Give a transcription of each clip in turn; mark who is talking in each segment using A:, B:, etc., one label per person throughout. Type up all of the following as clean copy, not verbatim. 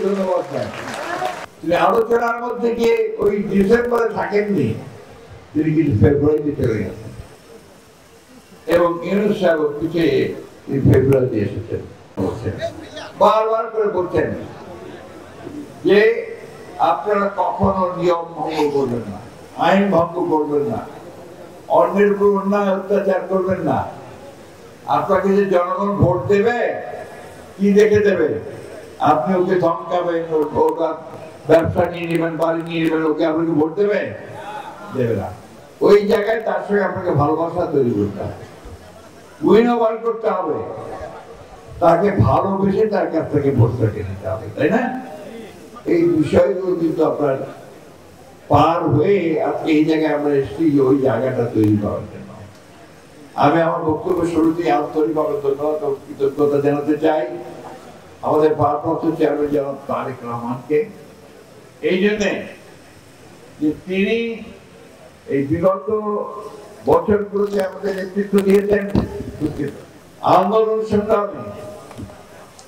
A: ধন্যবাদ দেন। তিনি আলোচনার মধ্যে গিয়ে ওই ডিসেম্বরে থাকেননি, তিনি কিন্তু ফেব্রুয়ারিতে চলে গেছেন এবং ইউনূস সাহেব পিছিয়ে তিনি ফেব্রুয়ারিতে এসেছেন। বারবার করে বলছেন যে আপনারা কখনো নিয়ম ভঙ্গ করবেন না, আইন ভঙ্গ করবেন না, অন্যের উপর অন্যায় অত্যাচার করবেন না। আপনাকে যে জনগণ ভোট দেবে কি দেখে দেবে? আপনি ওকে ধমকাবেন, ওর ব্যবসা নিয়ে নেবেন, বাড়ি নিয়ে নেবেন, ওকে আপনাকে ভোট দেবে? দেবে না। ওই জায়গায় তার সঙ্গে আপনাকে ভালোবাসা তৈরি করতে হবে, উইনওভার করতে হবে, তাকে ভালোবেসে তার কাছ থেকে ভোটটা নিতে হবে, তাই না? এই বিষয়গুলো কিন্তু আপনার পার হয়ে আজকে এই জায়গায় আমরা এসেছি, ওই জায়গাটা তৈরি করার জন্য। আমি আমার বক্তব্য শুরুতেই আন্তরিকভাবে ধন্যবাদ ও কৃতজ্ঞতা জানাতে চাই আমাদের ভারপ্রাপ্ত চেয়ারম্যান জনাব তারেক রহমানকে, এই জন্যে যে তিনি এই বিগত বছরগুলোতে আমাদের নেতৃত্ব দিয়েছেন আন্দোলন সংগ্রামে।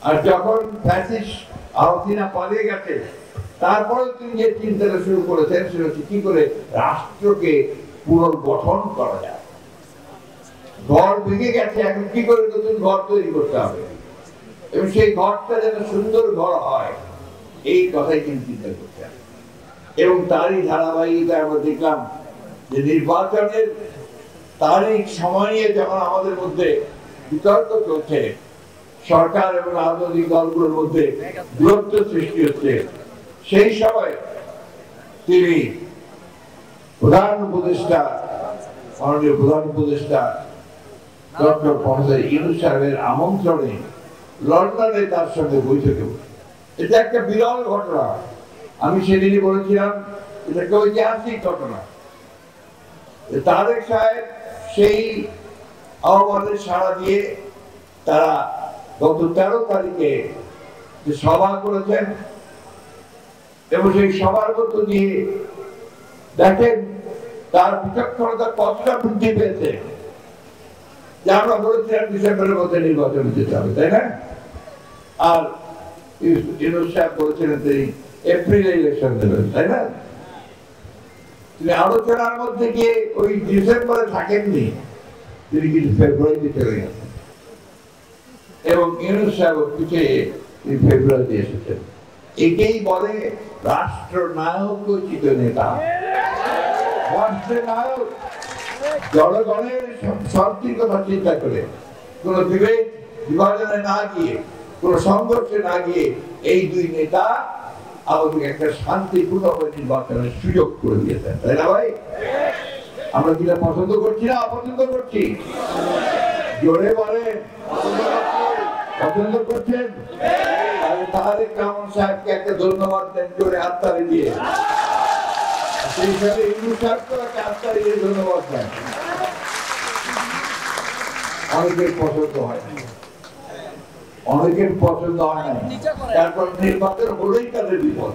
A: আর যখন ফ্যাসিস্ট হাসিনা পালিয়ে গেছে, তারপরে তিনি যে চিন্তাটা শুরু করেছেন সেটা হচ্ছে কি করে রাষ্ট্রকে পুনর্গঠন করা যায়। ঘর ভেঙে গেছে, এখন কি করে নতুন ঘর তৈরি করতে হবে এবং সেই ঘরটা যেন সুন্দর ঘর হয়, এই কথাই তিনি চিন্তা করছেন। এবং তারই ধারাবাহিকতায় আমরা দেখলাম যে নির্বাচনের তারিখ সময় নিয়ে যখন আমাদের মধ্যে বিতর্ক চলছে, সরকার এবং রাজনৈতিক দলগুলোর মধ্যে দূরত্ব সৃষ্টি হচ্ছে, সেই সময় তিনি প্রধান উপদেষ্টা, মাননীয় প্রধান উপদেষ্টা ডক্টর প্রফেসর ইউনূস সাহেবের আমন্ত্রণে লন্ডনে তার সঙ্গে বৈঠকে বসে। এটা একটা বিরল ঘটনা। আমি সেদিনই বলেছিলাম এটা একটা ঐতিহাসিক ঘটনা। তারেক সাহেব সেই আহ্বানের সাড়া দিয়ে তারা গত 13 তারিখে যে সভা করেছেন এবং সেই সভার মধ্য দিয়ে দেখেন তার বিচক্ষণতা কতটা বৃদ্ধি পেয়েছে। যে আমরা বলেছিলাম ডিসেম্বরের মধ্যে নির্বাচনে যেতে হবে, তাই না? আর ইউনূস সাহেব বলেছিলেন তিনি এপ্রিলে ইলেকশন দেবেন, তাই না? তিনি আলোচনার মধ্যে গিয়ে ওই ডিসেম্বরে থাকেননি, তিনি কিন্তু ফেব্রুয়ারিতে চলে গেছেন এবং ইউনূস সাহেব পিছিয়ে তিনি ফেব্রুয়ারিতে এসেছেন। একেই বলে রাষ্ট্রনায়ক উচিত নেতা। রাষ্ট্রনায়ক জনগণের শান্তির কথা চিন্তা করে, কোন বিভেদ বিভাজনে না গিয়ে, কোন সংঘর্ষে না গিয়ে এই দুই নেতা আমাদের একটা শান্তিপূর্ণ নির্বাচনের সুযোগ করে দিয়েছেন, তাই না ভাই? আমরা কিনা পছন্দ করছি না অপছন্দ করছি? জোরে বলেন, পছন্দ করছেন? তারেক রহমান সাহেবকে একটা ধন্যবাদ দেন জোরে হাততালি দিয়ে। সেই সাথে ইউনূস সাহেবকে একটা হাততালি দিয়ে ধন্যবাদ দেন। অনেকের পছন্দ হয় না, অনেকের পছন্দ হয় না, তারপর নির্বাচন হলেই তাদের বিপদ।